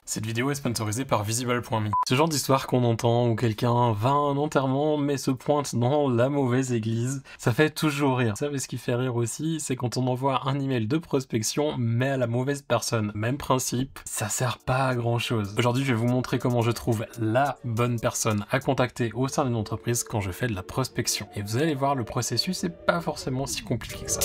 Cette vidéo est sponsorisée par Visible.me. Ce genre d'histoire qu'on entend où quelqu'un va à un enterrement mais se pointe dans la mauvaise église, ça fait toujours rire. Vous savez ce qui fait rire aussi, c'est quand on envoie un email de prospection mais à la mauvaise personne. Même principe, ça sert pas à grand chose. Aujourd'hui, je vais vous montrer comment je trouve la bonne personne à contacter au sein d'une entreprise quand je fais de la prospection. Et vous allez voir, le processus est pas forcément si compliqué que ça.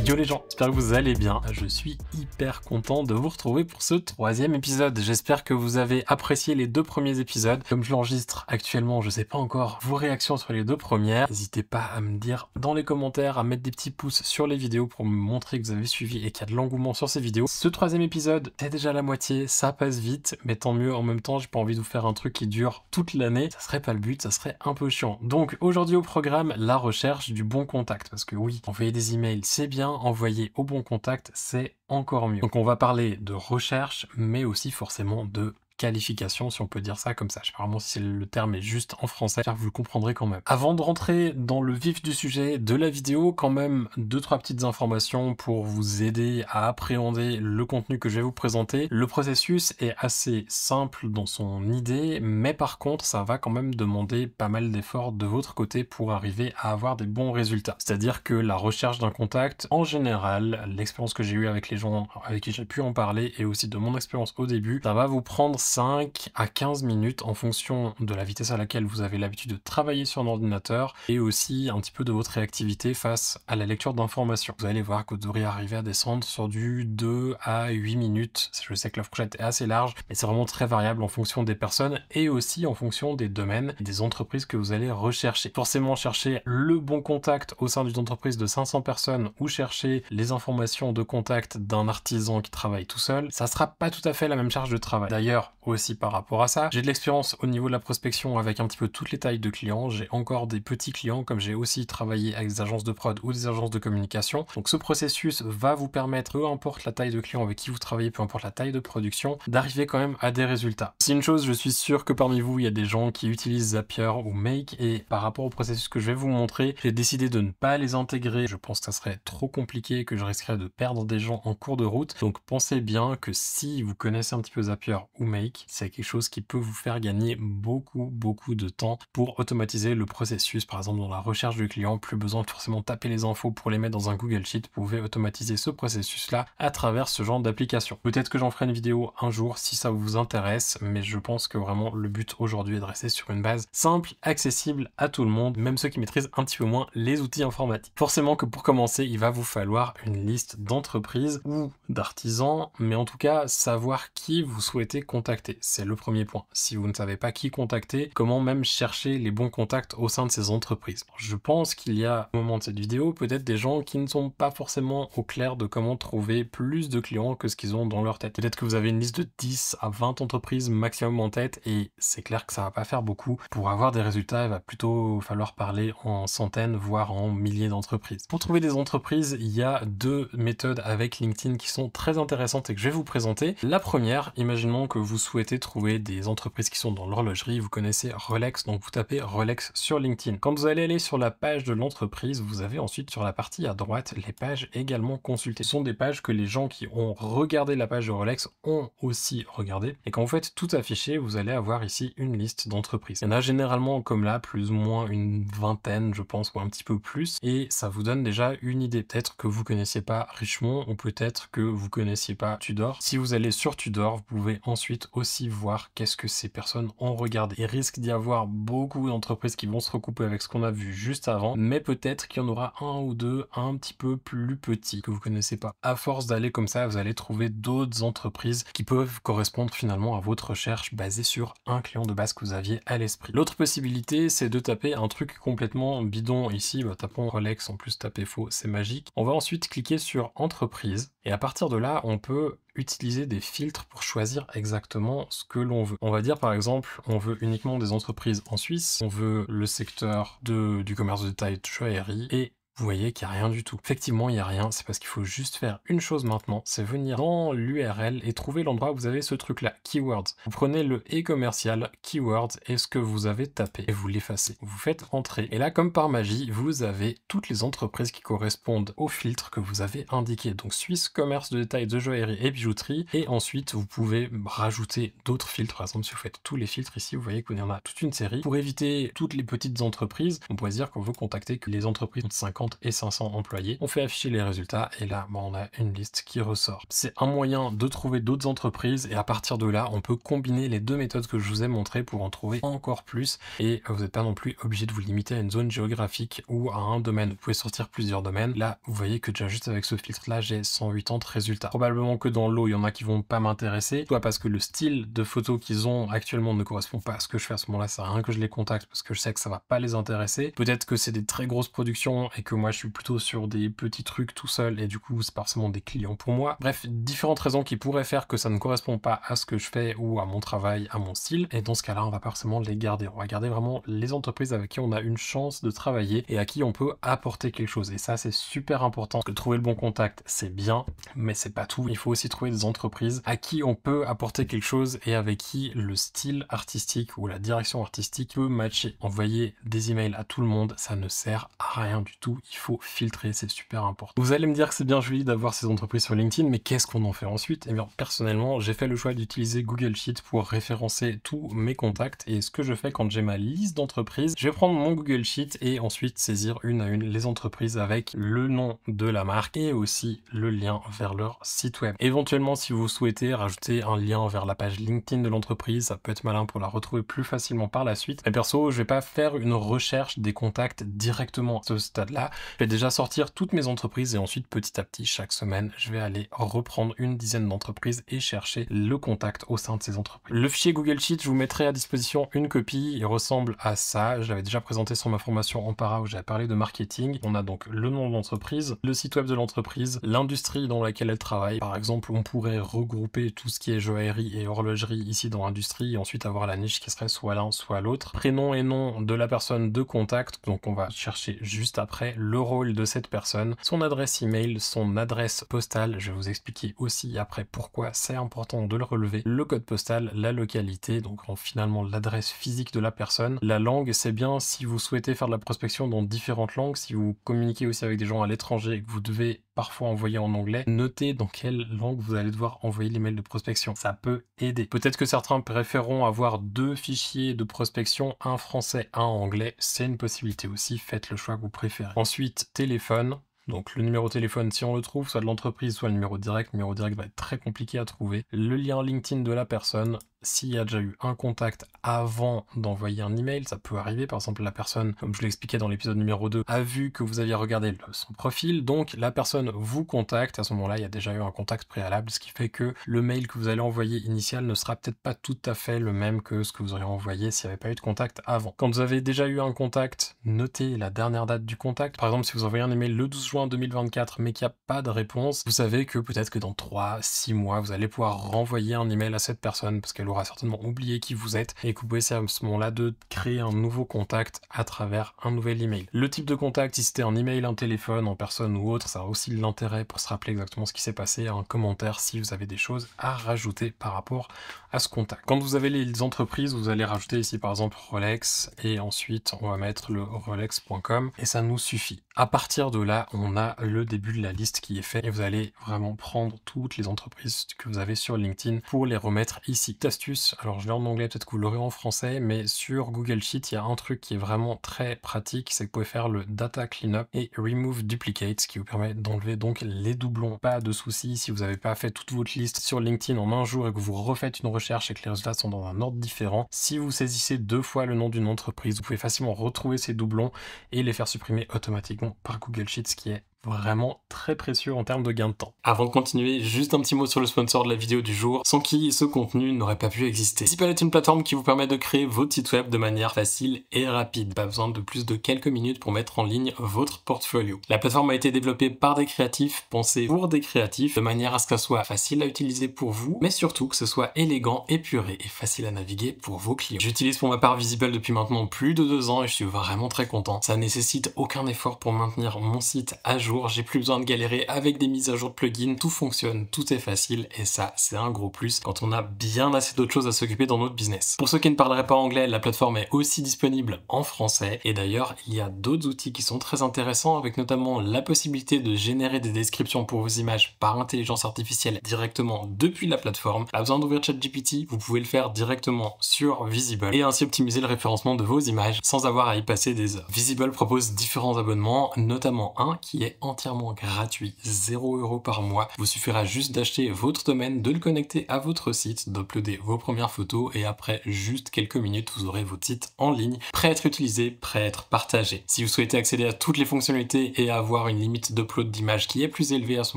Yo les gens, j'espère que vous allez bien. Je suis hyper content de vous retrouver pour ce troisième épisode. J'espère que vous avez apprécié les deux premiers épisodes. Comme je l'enregistre actuellement, je sais pas encore vos réactions sur les deux premières. N'hésitez pas à me dire dans les commentaires, à mettre des petits pouces sur les vidéos pour me montrer que vous avez suivi et qu'il y a de l'engouement sur ces vidéos. Ce troisième épisode, c'est déjà la moitié, ça passe vite, mais tant mieux. En même temps, j'ai pas envie de vous faire un truc qui dure toute l'année. Ça serait pas le but, ça serait un peu chiant. Donc aujourd'hui au programme, la recherche du bon contact. Parce que oui, envoyer des emails, c'est bien. Envoyer au bon contact, c'est encore mieux. Donc on va parler de recherche, mais aussi forcément de qualification, si on peut dire ça comme ça. Je sais pas vraiment si le terme est juste en français, car vous le comprendrez quand même. Avant de rentrer dans le vif du sujet de la vidéo, quand même 2-3 petites informations pour vous aider à appréhender le contenu que je vais vous présenter. Le processus est assez simple dans son idée, mais par contre, ça va quand même demander pas mal d'efforts de votre côté pour arriver à avoir des bons résultats. C'est-à-dire que la recherche d'un contact, en général, l'expérience que j'ai eue avec les gens avec qui j'ai pu en parler et aussi de mon expérience au début, ça va vous prendre 5 à 15 minutes en fonction de la vitesse à laquelle vous avez l'habitude de travailler sur un ordinateur et aussi un petit peu de votre réactivité face à la lecture d'informations. Vous allez voir que vous devriez arriver à descendre sur du 2 à 8 minutes. Je sais que la fourchette est assez large, mais c'est vraiment très variable en fonction des personnes et aussi en fonction des domaines et des entreprises que vous allez rechercher. Forcément, chercher le bon contact au sein d'une entreprise de 500 personnes ou chercher les informations de contact d'un artisan qui travaille tout seul, ça sera pas tout à fait la même charge de travail. D'ailleurs, aussi par rapport à ça, j'ai de l'expérience au niveau de la prospection avec un petit peu toutes les tailles de clients. J'ai encore des petits clients, comme j'ai aussi travaillé avec des agences de prod ou des agences de communication. Donc ce processus va vous permettre, peu importe la taille de client avec qui vous travaillez, peu importe la taille de production, d'arriver quand même à des résultats. C'est une chose, je suis sûr que parmi vous, il y a des gens qui utilisent Zapier ou Make, et par rapport au processus que je vais vous montrer, j'ai décidé de ne pas les intégrer. Je pense que ça serait trop compliqué, que je risquerais de perdre des gens en cours de route. Donc pensez bien que si vous connaissez un petit peu Zapier ou Make, c'est quelque chose qui peut vous faire gagner beaucoup de temps pour automatiser le processus. Par exemple, dans la recherche du client, plus besoin de forcément taper les infos pour les mettre dans un Google Sheet. Vous pouvez automatiser ce processus-là à travers ce genre d'application. Peut-être que j'en ferai une vidéo un jour si ça vous intéresse, mais je pense que vraiment le but aujourd'hui est de rester sur une base simple, accessible à tout le monde, même ceux qui maîtrisent un petit peu moins les outils informatiques. Forcément que pour commencer, il va vous falloir une liste d'entreprises ou d'artisans, mais en tout cas, savoir qui vous souhaitez contacter. C'est le premier point. Si vous ne savez pas qui contacter, comment même chercher les bons contacts au sein de ces entreprises. Je pense qu'il y a, au moment de cette vidéo, peut-être des gens qui ne sont pas forcément au clair de comment trouver plus de clients que ce qu'ils ont dans leur tête. Peut-être que vous avez une liste de 10 à 20 entreprises maximum en tête et c'est clair que ça va pas faire beaucoup. Pour avoir des résultats, il va plutôt falloir parler en centaines, voire en milliers d'entreprises. Pour trouver des entreprises, il y a deux méthodes avec LinkedIn qui sont très intéressantes et que je vais vous présenter. La première, imaginons que vous souhaitez trouver des entreprises qui sont dans l'horlogerie, vous connaissez Rolex, donc vous tapez Rolex sur LinkedIn. Quand vous allez aller sur la page de l'entreprise, vous avez ensuite sur la partie à droite les pages également consultées. Ce sont des pages que les gens qui ont regardé la page de Rolex ont aussi regardé. Et quand vous faites tout afficher, vous allez avoir ici une liste d'entreprises. Il y en a généralement comme là, plus ou moins une vingtaine, je pense, ou un petit peu plus. Et ça vous donne déjà une idée. Peut-être que vous connaissiez pas Richemont, ou peut-être que vous connaissiez pas Tudor. Si vous allez sur Tudor, vous pouvez ensuite aussi voir qu'est-ce que ces personnes ont regardé. Il risque d'y avoir beaucoup d'entreprises qui vont se recouper avec ce qu'on a vu juste avant, mais peut-être qu'il y en aura un ou deux un petit peu plus petits que vous connaissez pas. À force d'aller comme ça, vous allez trouver d'autres entreprises qui peuvent correspondre finalement à votre recherche basée sur un client de base que vous aviez à l'esprit. L'autre possibilité, c'est de taper un truc complètement bidon ici, tapons Rolex, en plus taper faux, c'est magique. On va ensuite cliquer sur entreprise et à partir de là, on peut utiliser des filtres pour choisir exactement ce que l'on veut. On va dire par exemple, on veut uniquement des entreprises en Suisse, on veut le secteur du commerce de détail de joaillerie et vous voyez qu'il n'y a rien du tout. Effectivement, il n'y a rien, c'est parce qu'il faut juste faire une chose maintenant, c'est venir dans l'URL et trouver l'endroit où vous avez ce truc-là, Keywords. Vous prenez le et commercial, Keywords, et ce que vous avez tapé, et vous l'effacez. Vous faites entrer, et là, comme par magie, vous avez toutes les entreprises qui correspondent au filtre que vous avez indiqué. Donc Suisse, commerce de détail de joaillerie et bijouterie, et ensuite, vous pouvez rajouter d'autres filtres. Par exemple, si vous faites tous les filtres ici, vous voyez qu'il y en a toute une série. Pour éviter toutes les petites entreprises, on pourrait dire qu'on veut contacter que les entreprises entre 50 et 500 employés. On fait afficher les résultats et là, on a une liste qui ressort. C'est un moyen de trouver d'autres entreprises et à partir de là, on peut combiner les deux méthodes que je vous ai montrées pour en trouver encore plus et vous n'êtes pas non plus obligé de vous limiter à une zone géographique ou à un domaine. Vous pouvez sortir plusieurs domaines. Là, vous voyez que déjà juste avec ce filtre-là, j'ai 180 résultats. Probablement que dans l'eau, il y en a qui vont pas m'intéresser, soit parce que le style de photo qu'ils ont actuellement ne correspond pas à ce que je fais à ce moment-là, ça sert à rien que je les contacte parce que je sais que ça va pas les intéresser. Peut-être que c'est des très grosses productions et que moi je suis plutôt sur des petits trucs tout seul et du coup c'est pas forcément des clients pour moi. Bref, différentes raisons qui pourraient faire que ça ne correspond pas à ce que je fais ou à mon travail, à mon style, et dans ce cas-là on va pas forcément les garder. On va garder vraiment les entreprises avec qui on a une chance de travailler et à qui on peut apporter quelque chose, et ça c'est super important parce que trouver le bon contact c'est bien, mais c'est pas tout. Il faut aussi trouver des entreprises à qui on peut apporter quelque chose et avec qui le style artistique ou la direction artistique peut matcher. Envoyer des emails à tout le monde, ça ne sert à rien du tout. Il faut filtrer, c'est super important. Vous allez me dire que c'est bien joli d'avoir ces entreprises sur LinkedIn, mais qu'est-ce qu'on en fait ensuite? Eh bien, personnellement, j'ai fait le choix d'utiliser Google Sheet pour référencer tous mes contacts, et ce que je fais quand j'ai ma liste d'entreprises, je vais prendre mon Google Sheet et ensuite saisir une à une les entreprises avec le nom de la marque et aussi le lien vers leur site web. Éventuellement, si vous souhaitez rajouter un lien vers la page LinkedIn de l'entreprise, ça peut être malin pour la retrouver plus facilement par la suite. Mais perso, je vais pas faire une recherche des contacts directement à ce stade-là. Je vais déjà sortir toutes mes entreprises et ensuite petit à petit, chaque semaine, je vais aller reprendre une dizaine d'entreprises et chercher le contact au sein de ces entreprises. Le fichier Google Sheet, je vous mettrai à disposition une copie. Il ressemble à ça. Je l'avais déjà présenté sur ma formation en para où j'avais parlé de marketing. On a donc le nom de l'entreprise, le site web de l'entreprise, l'industrie dans laquelle elle travaille. Par exemple, on pourrait regrouper tout ce qui est joaillerie et horlogerie ici dans l'industrie et ensuite avoir la niche qui serait soit l'un soit l'autre. Prénom et nom de la personne de contact, donc on va chercher juste après le rôle de cette personne, son adresse email, son adresse postale, je vais vous expliquer aussi après pourquoi c'est important de le relever, le code postal, la localité, donc finalement l'adresse physique de la personne, la langue, c'est bien si vous souhaitez faire de la prospection dans différentes langues, si vous communiquez aussi avec des gens à l'étranger et que vous devez parfois envoyer en anglais, notez dans quelle langue vous allez devoir envoyer l'email de prospection. Ça peut aider. Peut-être que certains préféreront avoir deux fichiers de prospection, un français, un anglais. C'est une possibilité aussi. Faites le choix que vous préférez. Ensuite, téléphone. Donc le numéro de téléphone, si on le trouve, soit de l'entreprise, soit le numéro direct. Le numéro direct va être très compliqué à trouver. Le lien LinkedIn de la personne. S'il y a déjà eu un contact avant d'envoyer un email, ça peut arriver. Par exemple, la personne, comme je l'expliquais dans l'épisode numéro 2, a vu que vous aviez regardé son profil, donc la personne vous contacte. À ce moment-là, il y a déjà eu un contact préalable, ce qui fait que le mail que vous allez envoyer initial ne sera peut-être pas tout à fait le même que ce que vous auriez envoyé s'il n'y avait pas eu de contact avant. Quand vous avez déjà eu un contact, notez la dernière date du contact. Par exemple, si vous envoyez un email le 12 juin 2024, mais qu'il n'y a pas de réponse, vous savez que peut-être que dans 3-6 mois, vous allez pouvoir renvoyer un email à cette personne parce qu'elle aura certainement oublié qui vous êtes et que vous pouvez essayer à ce moment-là de créer un nouveau contact à travers un nouvel email. Le type de contact, si c'était un email, un téléphone, en personne ou autre, ça a aussi l'intérêt pour se rappeler exactement ce qui s'est passé, un commentaire si vous avez des choses à rajouter par rapport à ce contact. Quand vous avez les entreprises, vous allez rajouter ici par exemple Rolex et ensuite on va mettre le rolex.com et ça nous suffit. À partir de là, on a le début de la liste qui est fait et vous allez vraiment prendre toutes les entreprises que vous avez sur LinkedIn pour les remettre ici. Petite astuce, alors je l'ai en anglais, peut-être que vous l'aurez en français, mais sur Google Sheet, il y a un truc qui est vraiment très pratique, c'est que vous pouvez faire le data cleanup et remove duplicates, qui vous permet d'enlever donc les doublons. Pas de souci si vous n'avez pas fait toute votre liste sur LinkedIn en un jour et que vous refaites une recherche et que les résultats sont dans un ordre différent. Si vous saisissez 2 fois le nom d'une entreprise, vous pouvez facilement retrouver ces doublons et les faire supprimer automatiquement par Google Sheet, ce qui est vraiment très précieux en termes de gain de temps. Avant de continuer, juste un petit mot sur le sponsor de la vidéo du jour, sans qui ce contenu n'aurait pas pu exister. Visibel est une plateforme qui vous permet de créer votre site web de manière facile et rapide. Pas besoin de plus de quelques minutes pour mettre en ligne votre portfolio. La plateforme a été développée par des créatifs, pensée pour des créatifs, de manière à ce que ça soit facile à utiliser pour vous, mais surtout que ce soit élégant, épuré et facile à naviguer pour vos clients. J'utilise pour ma part Visibel depuis maintenant plus de 2 ans et je suis vraiment très content. Ça nécessite aucun effort pour maintenir mon site à jour, j'ai plus besoin de galérer avec des mises à jour de plugins, tout fonctionne, tout est facile et ça c'est un gros plus quand on a bien assez d'autres choses à s'occuper dans notre business. Pour ceux qui ne parleraient pas anglais, la plateforme est aussi disponible en français et d'ailleurs il y a d'autres outils qui sont très intéressants avec notamment la possibilité de générer des descriptions pour vos images par intelligence artificielle directement depuis la plateforme. Pas besoin d'ouvrir ChatGPT, vous pouvez le faire directement sur Visibel et ainsi optimiser le référencement de vos images sans avoir à y passer des heures. Visibel propose différents abonnements, notamment un qui est entièrement gratuit, 0 € par mois. Vous suffira juste d'acheter votre domaine, de le connecter à votre site, d'uploader vos premières photos et après juste quelques minutes, vous aurez votre site en ligne, prêt à être utilisé, prêt à être partagé. Si vous souhaitez accéder à toutes les fonctionnalités et avoir une limite d'upload d'images qui est plus élevée, à ce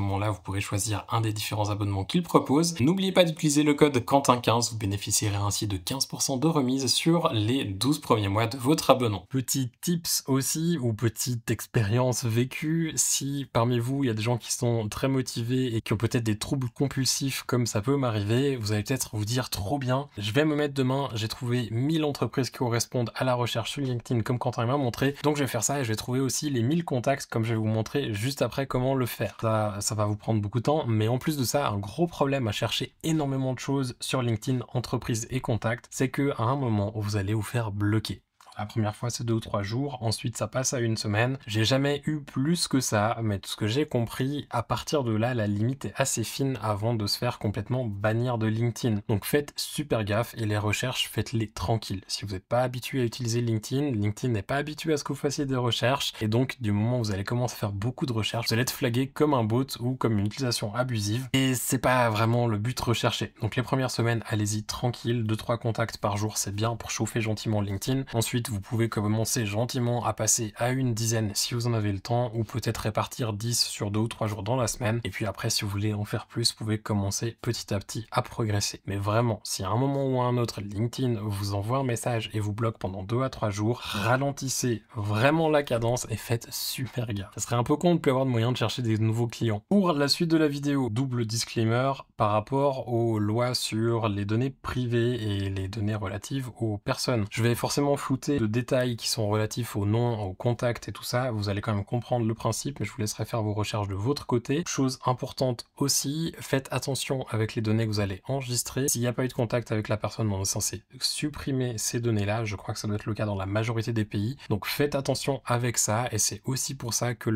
moment-là, vous pourrez choisir un des différents abonnements qu'il propose. N'oubliez pas d'utiliser le code Quentin15, vous bénéficierez ainsi de 15% de remise sur les 12 premiers mois de votre abonnement. Petit tips aussi, ou petite expérience vécue, si parmi vous il y a des gens qui sont très motivés et qui ont peut-être des troubles compulsifs comme ça peut m'arriver, vous allez peut-être vous dire trop bien, je vais me mettre demain, j'ai trouvé 1000 entreprises qui correspondent à la recherche sur LinkedIn comme Quentin m'a montré, donc je vais faire ça et je vais trouver aussi les 1000 contacts comme je vais vous montrer juste après comment le faire. Ça va vous prendre beaucoup de temps, mais en plus de ça, un gros problème à chercher énormément de choses sur LinkedIn, entreprises et contacts, c'est que à un moment vous allez vous faire bloquer. La première fois c'est 2 ou 3 jours, ensuite ça passe à 1 semaine. J'ai jamais eu plus que ça, mais tout ce que j'ai compris, à partir de là, la limite est assez fine avant de se faire complètement bannir de LinkedIn. Donc faites super gaffe et les recherches, faites-les tranquilles. Si vous n'êtes pas habitué à utiliser LinkedIn, LinkedIn n'est pas habitué à ce que vous fassiez des recherches, et donc du moment où vous allez commencer à faire beaucoup de recherches, vous allez être flagué comme un bot ou comme une utilisation abusive, et c'est pas vraiment le but recherché. Donc les premières semaines, allez-y tranquille, 2-3 contacts par jour, c'est bien pour chauffer gentiment LinkedIn. Ensuite, vous pouvez commencer gentiment à passer à 1 dizaine si vous en avez le temps, ou peut-être répartir 10 sur 2 ou 3 jours dans la semaine, et puis après si vous voulez en faire plus, vous pouvez commencer petit à petit à progresser. Mais vraiment, si à un moment ou à un autre, LinkedIn vous envoie un message et vous bloque pendant 2 à 3 jours, ralentissez vraiment la cadence et faites super gaffe. Ça serait un peu con de ne plus avoir de moyen de chercher des nouveaux clients. Pour la suite de la vidéo, double disclaimer par rapport aux lois sur les données privées et les données relatives aux personnes. Je vais forcément flouter de détails qui sont relatifs au nom, au contact et tout ça, vous allez quand même comprendre le principe, mais je vous laisserai faire vos recherches de votre côté. Chose importante aussi, faites attention avec les données que vous allez enregistrer. S'il n'y a pas eu de contact avec la personne, on est censé supprimer ces données-là. Je crois que ça doit être le cas dans la majorité des pays. Donc faites attention avec ça, et c'est aussi pour ça que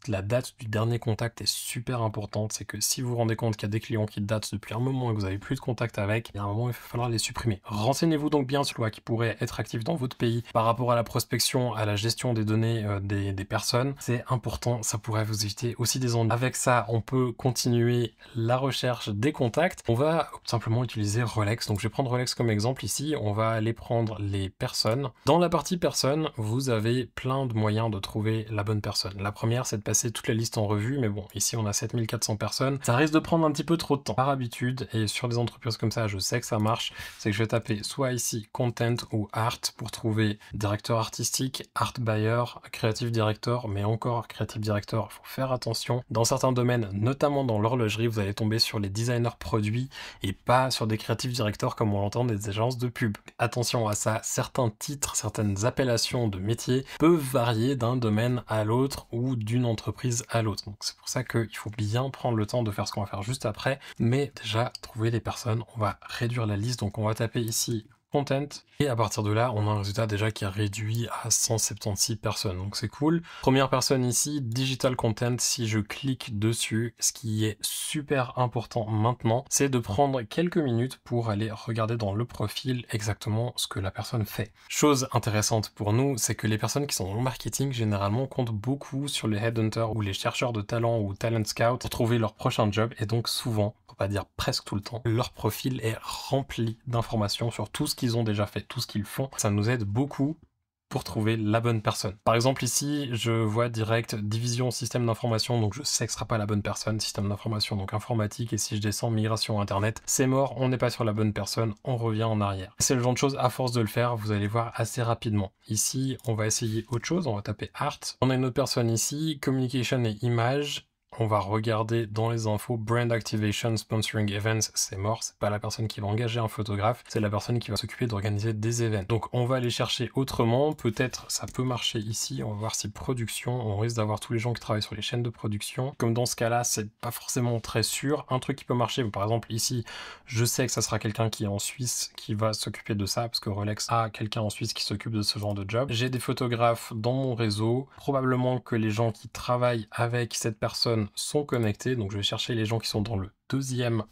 la date du dernier contact est super importante. C'est que si vous vous rendez compte qu'il y a des clients qui datent depuis un moment et que vous n'avez plus de contact avec, il y a un moment il va falloir les supprimer. Renseignez-vous donc bien sur les lois qui pourraient être actives dans votre pays par rapport à la prospection, à la gestion des données des personnes. C'est important, ça pourrait vous éviter aussi des ennuis. Avec ça, on peut continuer la recherche des contacts. On va simplement utiliser Rolex. Donc je vais prendre Rolex comme exemple ici. On va aller prendre les personnes. Dans la partie personnes, vous avez plein de moyens de trouver la bonne personne. La première, c'est de passer toute la liste en revue, mais bon, ici on a 7400 personnes. Ça risque de prendre un petit peu trop de temps. Par habitude, et sur des entreprises comme ça, je sais que ça marche, c'est que je vais taper soit ici Content ou Art pour trouver directeur artistique, art buyer, creative director, mais encore creative director, il faut faire attention. Dans certains domaines, notamment dans l'horlogerie, vous allez tomber sur les designers produits et pas sur des creative directors comme on l'entend des agences de pub. Attention à ça, certains titres, certaines appellations de métiers peuvent varier d'un domaine à l'autre ou d'une entreprise à l'autre. Donc c'est pour ça qu'il faut bien prendre le temps de faire ce qu'on va faire juste après, mais déjà trouver les personnes, on va réduire la liste, donc on va taper ici Content, et à partir de là, on a un résultat déjà qui est réduit à 176 personnes, donc c'est cool. Première personne ici, Digital Content, si je clique dessus, ce qui est super important maintenant, c'est de prendre quelques minutes pour aller regarder dans le profil exactement ce que la personne fait. Chose intéressante pour nous, c'est que les personnes qui sont dans le marketing, généralement, comptent beaucoup sur les headhunters ou les chercheurs de talent ou talent scout pour trouver leur prochain job, et donc souvent, pour pas dire presque tout le temps, leur profil est rempli d'informations sur tout ce qu'ils ont déjà fait, tout ce qu'ils font. Ça nous aide beaucoup pour trouver la bonne personne. Par exemple ici, je vois direct division système d'information, donc je sais que ce sera pas la bonne personne, système d'information donc informatique, et si je descends migration internet, c'est mort, on n'est pas sur la bonne personne, on revient en arrière. C'est le genre de choses, à force de le faire, vous allez voir assez rapidement. Ici, on va essayer autre chose, on va taper art. On a une autre personne ici, communication et image. On va regarder dans les infos, brand activation, sponsoring events, c'est mort, c'est pas la personne qui va engager un photographe, c'est la personne qui va s'occuper d'organiser des événements. Donc on va aller chercher autrement, peut-être ça peut marcher ici, on va voir si production, on risque d'avoir tous les gens qui travaillent sur les chaînes de production. Comme dans ce cas-là, c'est pas forcément très sûr. Un truc qui peut marcher, par exemple ici, je sais que ça sera quelqu'un qui est en Suisse qui va s'occuper de ça, parce que Rolex a quelqu'un en Suisse qui s'occupe de ce genre de job. J'ai des photographes dans mon réseau, probablement que les gens qui travaillent avec cette personne sont connectés, donc je vais chercher les gens qui sont dans le deuxième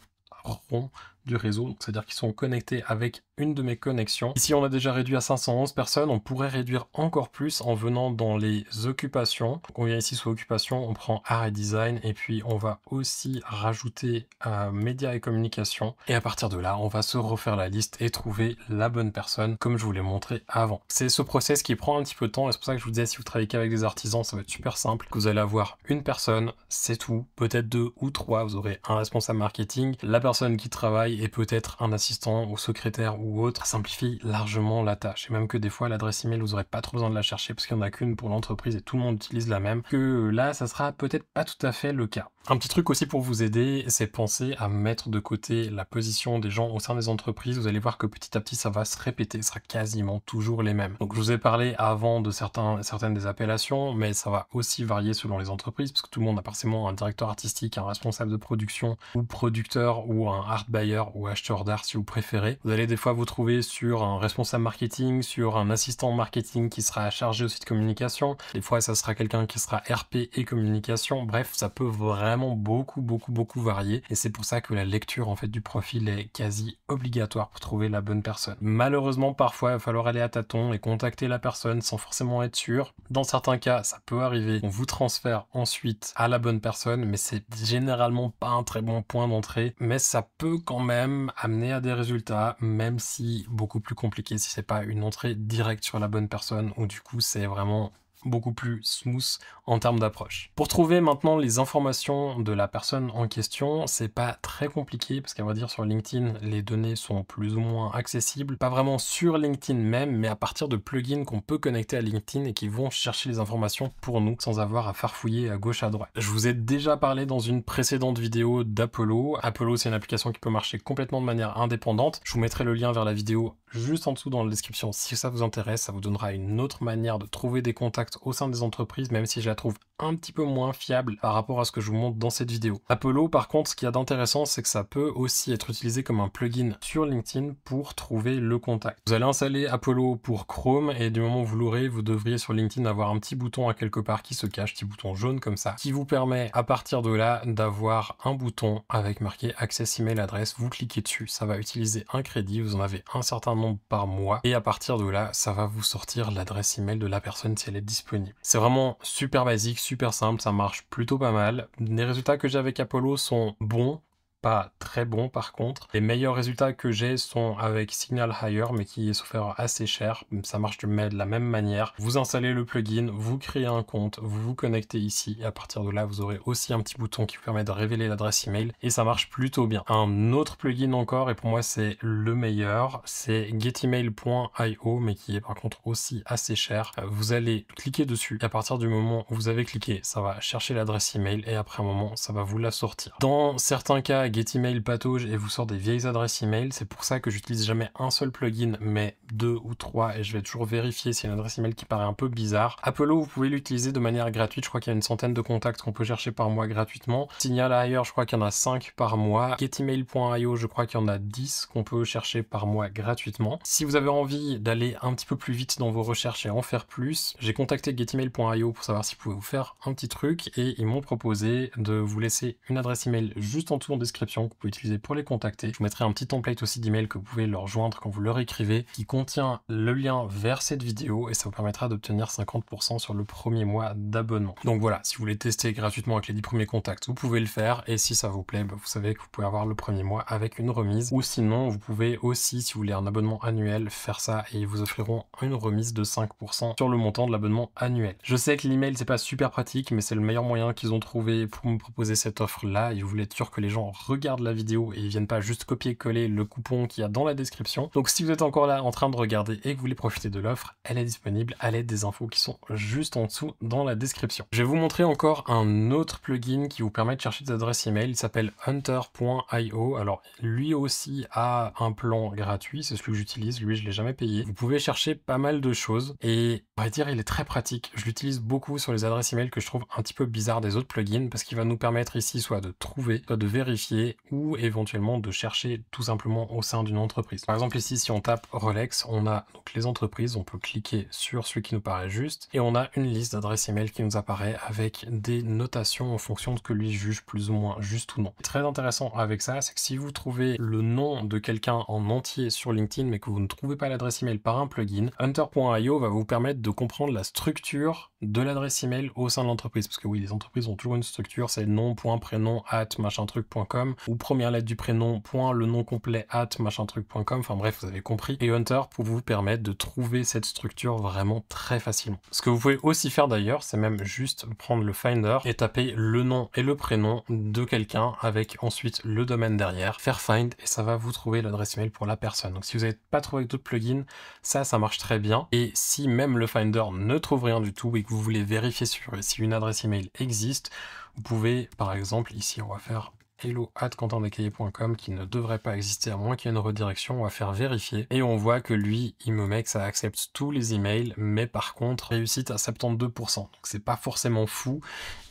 rond du réseau, c'est-à-dire qu'ils sont connectés avec une de mes connexions. Ici on a déjà réduit à 511 personnes, on pourrait réduire encore plus en venant dans les occupations. Donc on vient ici sous occupation, on prend art et design, et puis on va aussi rajouter médias et communication, et à partir de là on va se refaire la liste et trouver la bonne personne comme je vous l'ai montré avant. C'est ce process qui prend un petit peu de temps, et c'est pour ça que je vous disais, si vous travaillez qu'avec des artisans, ça va être super simple. Vous allez avoir une personne, c'est tout, peut-être 2 ou 3, vous aurez un responsable marketing, la personne qui travaille et peut-être un assistant ou secrétaire ou autre. Ça simplifie largement la tâche, et même que des fois l'adresse email vous aurez pas trop besoin de la chercher parce qu'il n'y en a qu'une pour l'entreprise et tout le monde utilise la même, que là ça sera peut-être pas tout à fait le cas. Un petit truc aussi pour vous aider, c'est penser à mettre de côté la position des gens au sein des entreprises. Vous allez voir que petit à petit ça va se répéter, ce sera quasiment toujours les mêmes. Donc je vous ai parlé avant de certaines des appellations, mais ça va aussi varier selon les entreprises, parce que tout le monde a forcément un directeur artistique, un responsable de production, ou producteur, ou un art buyer, ou acheteur d'art si vous préférez. Vous allez des fois vous trouver sur un responsable marketing, sur un assistant marketing qui sera chargé aussi de communication. Des fois ça sera quelqu'un qui sera RP et communication. Bref, ça peut vraiment beaucoup varier, et c'est pour ça que la lecture en fait du profil est quasi obligatoire pour trouver la bonne personne. Malheureusement parfois il va falloir aller à tâtons et contacter la personne sans forcément être sûr. Dans certains cas ça peut arriver, on vous transfère ensuite à la bonne personne, mais c'est généralement pas un très bon point d'entrée, mais ça peut quand même amener à des résultats, même si beaucoup plus compliqué si c'est pas une entrée directe sur la bonne personne, où du coup c'est vraiment beaucoup plus smooth en termes d'approche. Pour trouver maintenant les informations de la personne en question, c'est pas très compliqué, parce qu'à vrai dire sur LinkedIn les données sont plus ou moins accessibles, pas vraiment sur LinkedIn même, mais à partir de plugins qu'on peut connecter à LinkedIn et qui vont chercher les informations pour nous sans avoir à farfouiller à gauche à droite. Je vous ai déjà parlé dans une précédente vidéo d'Apollo. Apollo, c'est une application qui peut marcher complètement de manière indépendante. Je vous mettrai le lien vers la vidéo juste en dessous dans la description si ça vous intéresse. Ça vous donnera une autre manière de trouver des contacts au sein des entreprises, même si je la trouve un petit peu moins fiable par rapport à ce que je vous montre dans cette vidéo. Apollo, par contre, ce qu'il y a d'intéressant, c'est que ça peut aussi être utilisé comme un plugin sur LinkedIn pour trouver le contact. Vous allez installer Apollo pour Chrome, et du moment où vous l'aurez, vous devriez sur LinkedIn avoir un petit bouton à quelque part qui se cache, petit bouton jaune comme ça, qui vous permet à partir de là d'avoir un bouton avec marqué Access Email Adresse. Vous cliquez dessus, ça va utiliser un crédit, vous en avez un certain nombre par mois, et à partir de là, ça va vous sortir l'adresse email de la personne si elle est disponible. C'est vraiment super basique, super simple, ça marche plutôt pas mal. Les résultats que j'ai avec Apollo sont bons, pas très bons par contre. Les meilleurs résultats que j'ai sont avec Signal Hire, mais qui est sauf erreur assez cher. Ça marche de la même manière. Vous installez le plugin, vous créez un compte, vous vous connectez ici, et à partir de là, vous aurez aussi un petit bouton qui vous permet de révéler l'adresse email, et ça marche plutôt bien. Un autre plugin encore, et pour moi c'est le meilleur, c'est getemail.io, mais qui est par contre aussi assez cher. Vous allez cliquer dessus, et à partir du moment où vous avez cliqué, ça va chercher l'adresse email, et après un moment, ça va vous la sortir. Dans certains cas, Getemail patauge et vous sort des vieilles adresses email. C'est pour ça que j'utilise jamais un seul plugin, mais 2 ou 3, et je vais toujours vérifier s'il y a une adresse email qui paraît un peu bizarre. Apollo, vous pouvez l'utiliser de manière gratuite. Je crois qu'il y a une centaine de contacts qu'on peut chercher par mois gratuitement. Signal Hire, je crois qu'il y en a 5 par mois. Getemail.io, je crois qu'il y en a 10 qu'on peut chercher par mois gratuitement. Si vous avez envie d'aller un petit peu plus vite dans vos recherches et en faire plus, j'ai contacté Getemail.io pour savoir s'ils pouvaient vous faire un petit truc, et ils m'ont proposé de vous laisser une adresse email juste en dessous en description description que vous pouvez utiliser pour les contacter. Je vous mettrai un petit template aussi d'email que vous pouvez leur joindre quand vous leur écrivez, qui contient le lien vers cette vidéo et ça vous permettra d'obtenir 50% sur le premier mois d'abonnement. Donc voilà, si vous voulez tester gratuitement avec les 10 premiers contacts, vous pouvez le faire et si ça vous plaît, vous savez que vous pouvez avoir le premier mois avec une remise ou sinon vous pouvez aussi, si vous voulez un abonnement annuel, faire ça et ils vous offriront une remise de 5% sur le montant de l'abonnement annuel. Je sais que l'email c'est pas super pratique mais c'est le meilleur moyen qu'ils ont trouvé pour me proposer cette offre là. Ils voulaient être sûrs que les gens regardent la vidéo et ils viennent pas juste copier-coller le coupon qu'il y a dans la description. Donc si vous êtes encore là en train de regarder et que vous voulez profiter de l'offre, elle est disponible à l'aide des infos qui sont juste en dessous dans la description. Je vais vous montrer encore un autre plugin qui vous permet de chercher des adresses email. Il s'appelle hunter.io. Alors lui aussi a un plan gratuit, c'est celui que j'utilise. Lui je l'ai jamais payé. Vous pouvez chercher pas mal de choses et on va dire il est très pratique. Je l'utilise beaucoup sur les adresses email que je trouve un petit peu bizarres des autres plugins parce qu'il va nous permettre ici soit de trouver, soit de vérifier ou éventuellement de chercher tout simplement au sein d'une entreprise. Par exemple ici si on tape Rolex, on a donc les entreprises, on peut cliquer sur celui qui nous paraît juste et on a une liste d'adresses email qui nous apparaît avec des notations en fonction de ce que lui juge plus ou moins juste ou non. Très intéressant avec ça, c'est que si vous trouvez le nom de quelqu'un en entier sur LinkedIn mais que vous ne trouvez pas l'adresse email par un plugin, hunter.io va vous permettre de comprendre la structure de l'adresse email au sein de l'entreprise. Parce que oui, les entreprises ont toujours une structure, c'est nom, point, prénom, @machin-truc.com ou première lettre du prénom, point, le nom complet, @machin-truc.com. Enfin bref, vous avez compris. Et Hunter pour vous permettre de trouver cette structure vraiment très facilement. Ce que vous pouvez aussi faire d'ailleurs, c'est même juste prendre le Finder et taper le nom et le prénom de quelqu'un avec ensuite le domaine derrière, faire find et ça va vous trouver l'adresse email pour la personne. Donc si vous n'avez pas trouvé avec d'autres plugins, ça marche très bien. Et si même le Finder ne trouve rien du tout et que vous voulez vérifier si une adresse email existe, vous pouvez par exemple ici on va faire hello@quentindescahiers.com qui ne devrait pas exister à moins qu'il y ait une redirection. On va faire vérifier et on voit que lui il me met que ça accepte tous les emails mais par contre réussite à 72%, donc c'est pas forcément fou.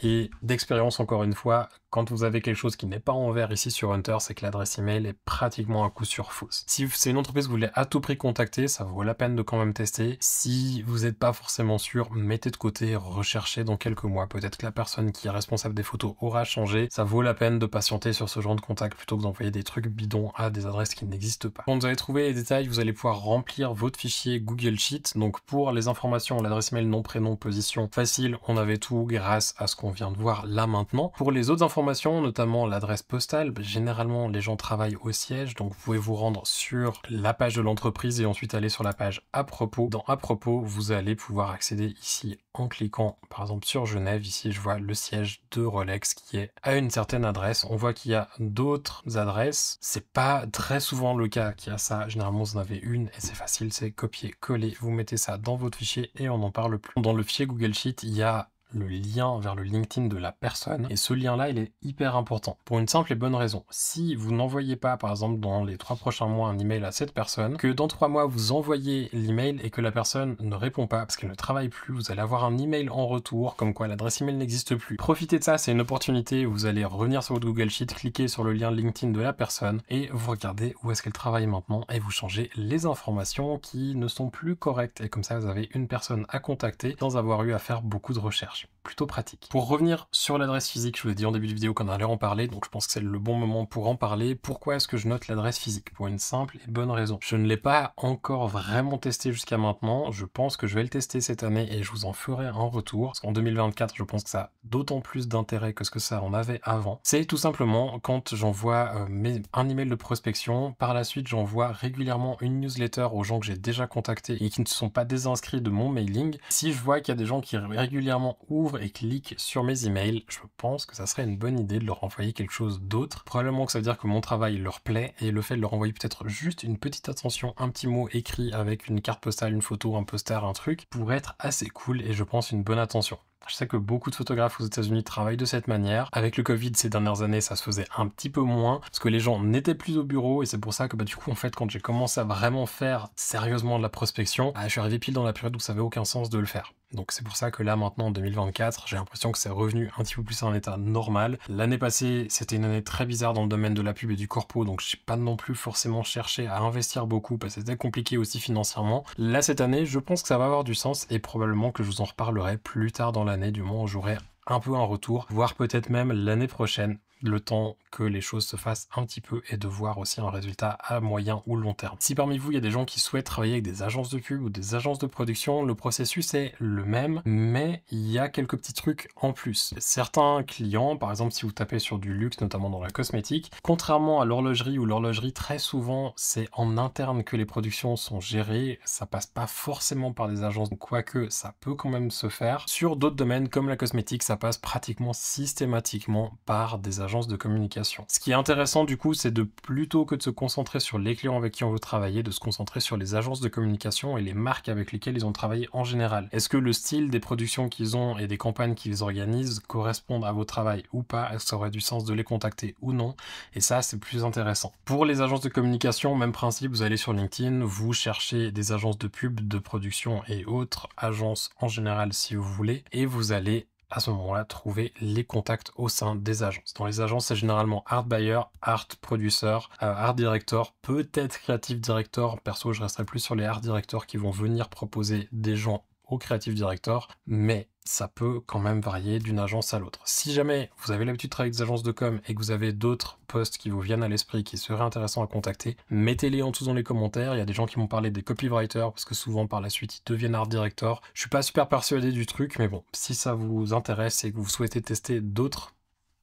Et d'expérience encore une fois, quand vous avez quelque chose qui n'est pas en vert ici sur Hunter, c'est que l'adresse email est pratiquement à coup sûr fausse. Si c'est une entreprise que vous voulez à tout prix contacter, ça vaut la peine de quand même tester. Si vous n'êtes pas forcément sûr, mettez de côté, recherchez dans quelques mois. Peut-être que la personne qui est responsable des photos aura changé. Ça vaut la peine de patienter sur ce genre de contact plutôt que d'envoyer des trucs bidons à des adresses qui n'existent pas. Quand vous avez trouvé les détails, vous allez pouvoir remplir votre fichier Google Sheet. Donc pour les informations, l'adresse email, nom, prénom, position, facile, on avait tout grâce à ce qu'on vient de voir là maintenant. Pour les autres informations, notamment l'adresse postale, généralement les gens travaillent au siège, donc vous pouvez vous rendre sur la page de l'entreprise et ensuite aller sur la page à propos. Dans à propos, vous allez pouvoir accéder ici en cliquant par exemple sur Genève. Ici je vois le siège de Rolex qui est à une certaine adresse. On voit qu'il y a d'autres adresses, c'est pas très souvent le cas qu'il y a ça, généralement vous en avez une et c'est facile, c'est copier, coller, vous mettez ça dans votre fichier et on n'en parle plus. Dans le fichier Google Sheet, il y a le lien vers le LinkedIn de la personne et ce lien là il est hyper important pour une simple et bonne raison. Si vous n'envoyez pas par exemple dans les 3 prochains mois un email à cette personne, que dans 3 mois vous envoyez l'email et que la personne ne répond pas parce qu'elle ne travaille plus, vous allez avoir un email en retour comme quoi l'adresse email n'existe plus. Profitez de ça, c'est une opportunité, vous allez revenir sur votre Google Sheet, cliquer sur le lien LinkedIn de la personne et vous regardez où est-ce qu'elle travaille maintenant et vous changez les informations qui ne sont plus correctes et comme ça vous avez une personne à contacter sans avoir eu à faire beaucoup de recherches. Plutôt pratique. Pour revenir sur l'adresse physique, je vous ai dit en début de vidéo qu'on allait en parler, donc je pense que c'est le bon moment pour en parler. Pourquoi est-ce que je note l'adresse physique? Pour une simple et bonne raison. Je ne l'ai pas encore vraiment testé jusqu'à maintenant, je pense que je vais le tester cette année et je vous en ferai un retour, parce qu'en 2024, je pense que ça a d'autant plus d'intérêt que ce que ça en avait avant. C'est tout simplement quand j'envoie un email de prospection, par la suite j'envoie régulièrement une newsletter aux gens que j'ai déjà contactés et qui ne sont pas désinscrits de mon mailing. Si je vois qu'il y a des gens qui régulièrement ouvrent et cliquent sur mes emails, je pense que ça serait une bonne idée de leur envoyer quelque chose d'autre. Probablement que ça veut dire que mon travail leur plaît et le fait de leur envoyer peut-être juste une petite attention, un petit mot écrit avec une carte postale, une photo, un poster, un truc, pourrait être assez cool et je pense une bonne attention. Je sais que beaucoup de photographes aux États-Unis travaillent de cette manière. Avec le Covid, ces dernières années, ça se faisait un petit peu moins parce que les gens n'étaient plus au bureau et c'est pour ça que du coup, en fait, quand j'ai commencé à vraiment faire sérieusement de la prospection, je suis arrivé pile dans la période où ça avait aucun sens de le faire. Donc c'est pour ça que là maintenant en 2024, j'ai l'impression que c'est revenu un petit peu plus à un état normal. L'année passée, c'était une année très bizarre dans le domaine de la pub et du corpo, donc j'ai pas non plus forcément cherché à investir beaucoup parce que c'était compliqué aussi financièrement. Là cette année, je pense que ça va avoir du sens et probablement que je vous en reparlerai plus tard dans l'année, du moment où j'aurai un peu un retour, voire peut-être même l'année prochaine. le temps que les choses se fassent un petit peu et de voir aussi un résultat à moyen ou long terme. Si parmi vous, il y a des gens qui souhaitent travailler avec des agences de pub ou des agences de production, le processus est le même, mais il y a quelques petits trucs en plus. Certains clients, par exemple si vous tapez sur du luxe, notamment dans la cosmétique, contrairement à l'horlogerie où l'horlogerie très souvent c'est en interne que les productions sont gérées, ça passe pas forcément par des agences, quoique ça peut quand même se faire. Sur d'autres domaines comme la cosmétique, ça passe pratiquement systématiquement par des agences de communication. Ce qui est intéressant du coup, c'est de plutôt que de se concentrer sur les clients avec qui on veut travailler, de se concentrer sur les agences de communication et les marques avec lesquelles ils ont travaillé en général. Est-ce que le style des productions qu'ils ont et des campagnes qu'ils organisent correspondent à vos travail ou pas? Est-ce que ça aurait du sens de les contacter ou non? Et ça, c'est plus intéressant. Pour les agences de communication, même principe, vous allez sur LinkedIn, vous cherchez des agences de pub, de production et autres agences en général si vous voulez, et vous allez à ce moment-là, trouver les contacts au sein des agences. Dans les agences, c'est généralement art buyer, art producer, art director, peut-être creative director. Perso, je resterai plus sur les art directors qui vont venir proposer des gens au creative director, mais ça peut quand même varier d'une agence à l'autre. Si jamais vous avez l'habitude de travailler avec des agences de com et que vous avez d'autres postes qui vous viennent à l'esprit, qui seraient intéressants à contacter, mettez-les en dessous dans les commentaires. Il y a des gens qui m'ont parlé des copywriters, parce que souvent par la suite ils deviennent art director. Je suis pas super persuadé du truc, mais bon, si ça vous intéresse et que vous souhaitez tester d'autres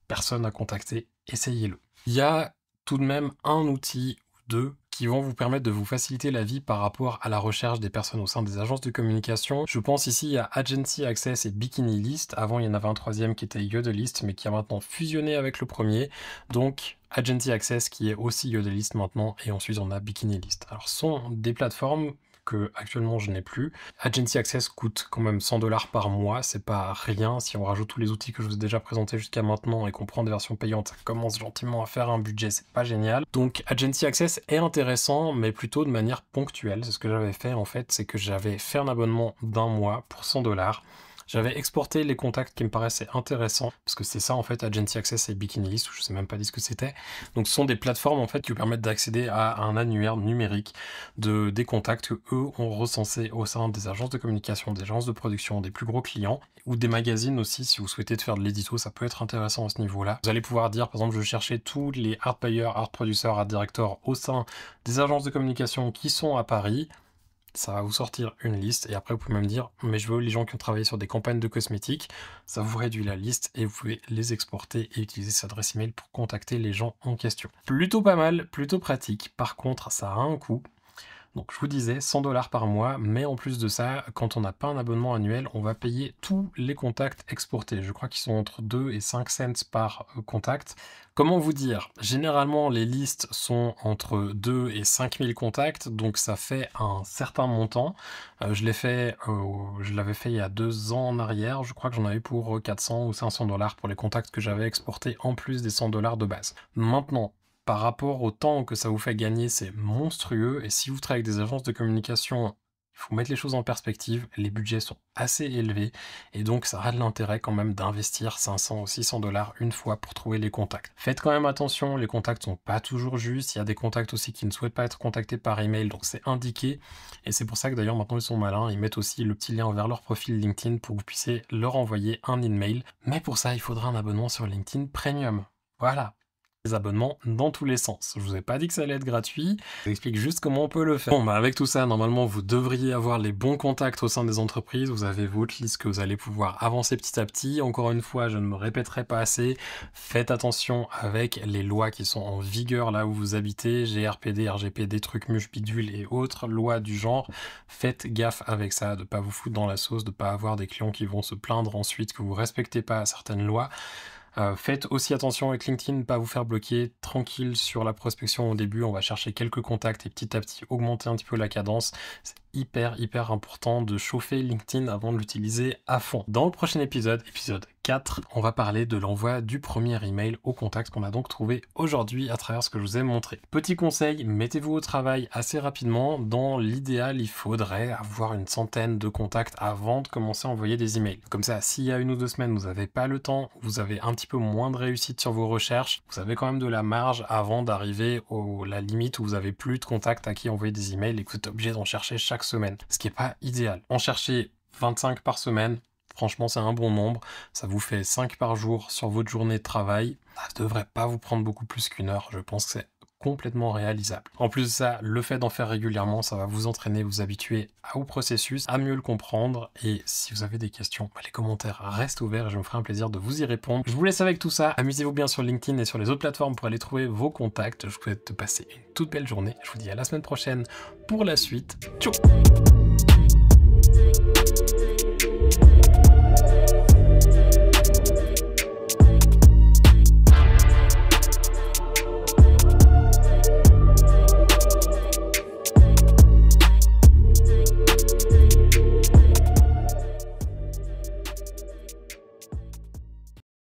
personnes à contacter, essayez-le. Il y a tout de même un outil ou deux qui vont vous permettre de vous faciliter la vie par rapport à la recherche des personnes au sein des agences de communication. Je pense ici à Agency Access et Bikini List. Avant, il y en avait un troisième qui était Yodelist, mais qui a maintenant fusionné avec le premier. Donc, Agency Access qui est aussi Yodelist maintenant, et ensuite on a Bikini List. Alors, ce sont des plateformes que actuellement je n'ai plus. Agency Access coûte quand même 100$ par mois, c'est pas rien. Si on rajoute tous les outils que je vous ai déjà présentés jusqu'à maintenant et qu'on prend des versions payantes, ça commence gentiment à faire un budget, c'est pas génial. Donc Agency Access est intéressant, mais plutôt de manière ponctuelle. C'est ce que j'avais fait en fait, c'est que j'avais fait un abonnement d'un mois pour 100$. J'avais exporté les contacts qui me paraissaient intéressants, parce que c'est ça en fait, Agency Access et Bikini List, je sais même pas dit ce que c'était. Donc ce sont des plateformes en fait qui vous permettent d'accéder à un annuaire numérique des contacts que eux ont recensés au sein des agences de communication, des agences de production, des plus gros clients, ou des magazines aussi, si vous souhaitez faire de l'édito, ça peut être intéressant à ce niveau-là. Vous allez pouvoir dire, par exemple, je cherchais tous les art buyers, art producers, art directors au sein des agences de communication qui sont à Paris. Ça va vous sortir une liste et après vous pouvez même dire mais je veux les gens qui ont travaillé sur des campagnes de cosmétiques, ça vous réduit la liste et vous pouvez les exporter et utiliser cette adresse email pour contacter les gens en question. Plutôt pas mal, plutôt pratique, par contre ça a un coût. Donc je vous disais 100$ par mois, mais en plus de ça, quand on n'a pas un abonnement annuel, on va payer tous les contacts exportés. Je crois qu'ils sont entre 2 et 5 cents par contact. Comment vous dire? Généralement, les listes sont entre 2 et 5000 contacts, donc ça fait un certain montant. Je l'avais fait il y a 2 ans en arrière. Je crois que j'en avais pour 400 ou 500$ pour les contacts que j'avais exportés en plus des 100$ de base. Maintenant, par rapport au temps que ça vous fait gagner, c'est monstrueux. Et si vous travaillez avec des agences de communication, il faut mettre les choses en perspective. Les budgets sont assez élevés. Et donc, ça a de l'intérêt quand même d'investir 500 ou 600$ une fois pour trouver les contacts. Faites quand même attention, les contacts sont pas toujours justes. Il y a des contacts aussi qui ne souhaitent pas être contactés par email, donc c'est indiqué. Et c'est pour ça que d'ailleurs, maintenant, ils sont malins. Ils mettent aussi le petit lien vers leur profil LinkedIn pour que vous puissiez leur envoyer un email. Mais pour ça, il faudra un abonnement sur LinkedIn Premium. Voilà. Les abonnements dans tous les sens. Je vous ai pas dit que ça allait être gratuit, je vous explique juste comment on peut le faire. Bon, bah avec tout ça, normalement, vous devriez avoir les bons contacts au sein des entreprises, vous avez votre liste que vous allez pouvoir avancer petit à petit. Encore une fois, je ne me répéterai pas assez, faites attention avec les lois qui sont en vigueur là où vous habitez, GRPD, RGPD, trucs muches, bidules et autres lois du genre. Faites gaffe avec ça, de pas vous foutre dans la sauce, de pas avoir des clients qui vont se plaindre ensuite que vous respectez pas certaines lois. Faites aussi attention avec LinkedIn, pas vous faire bloquer, tranquille sur la prospection au début, on va chercher quelques contacts et petit à petit augmenter un petit peu la cadence. C'est hyper important de chauffer LinkedIn avant de l'utiliser à fond. Dans le prochain épisode 4, on va parler de l'envoi du premier email au contact qu'on a donc trouvé aujourd'hui à travers ce que je vous ai montré. Petit conseil, mettez-vous au travail assez rapidement. Dans l'idéal, il faudrait avoir une centaine de contacts avant de commencer à envoyer des emails. Comme ça, s'il y a 1 ou 2 semaines, vous n'avez pas le temps, vous avez un petit peu moins de réussite sur vos recherches, vous avez quand même de la marge avant d'arriver à la limite où vous avez plus de contacts à qui envoyer des emails et que vous êtes obligé d'en chercher chaque semaine. Ce qui n'est pas idéal. En chercher 25 par semaine, Franchement, c'est un bon nombre. Ça vous fait 5 par jour sur votre journée de travail. Ça devrait pas vous prendre beaucoup plus qu'une heure. Je pense que c'est complètement réalisable. En plus de ça, le fait d'en faire régulièrement, ça va vous entraîner, vous habituer au processus, à mieux le comprendre. Et si vous avez des questions, les commentaires restent ouverts et je me ferai un plaisir de vous y répondre. Je vous laisse avec tout ça. Amusez-vous bien sur LinkedIn et sur les autres plateformes pour aller trouver vos contacts. Je vous souhaite de passer une toute belle journée. Je vous dis à la semaine prochaine pour la suite. Ciao!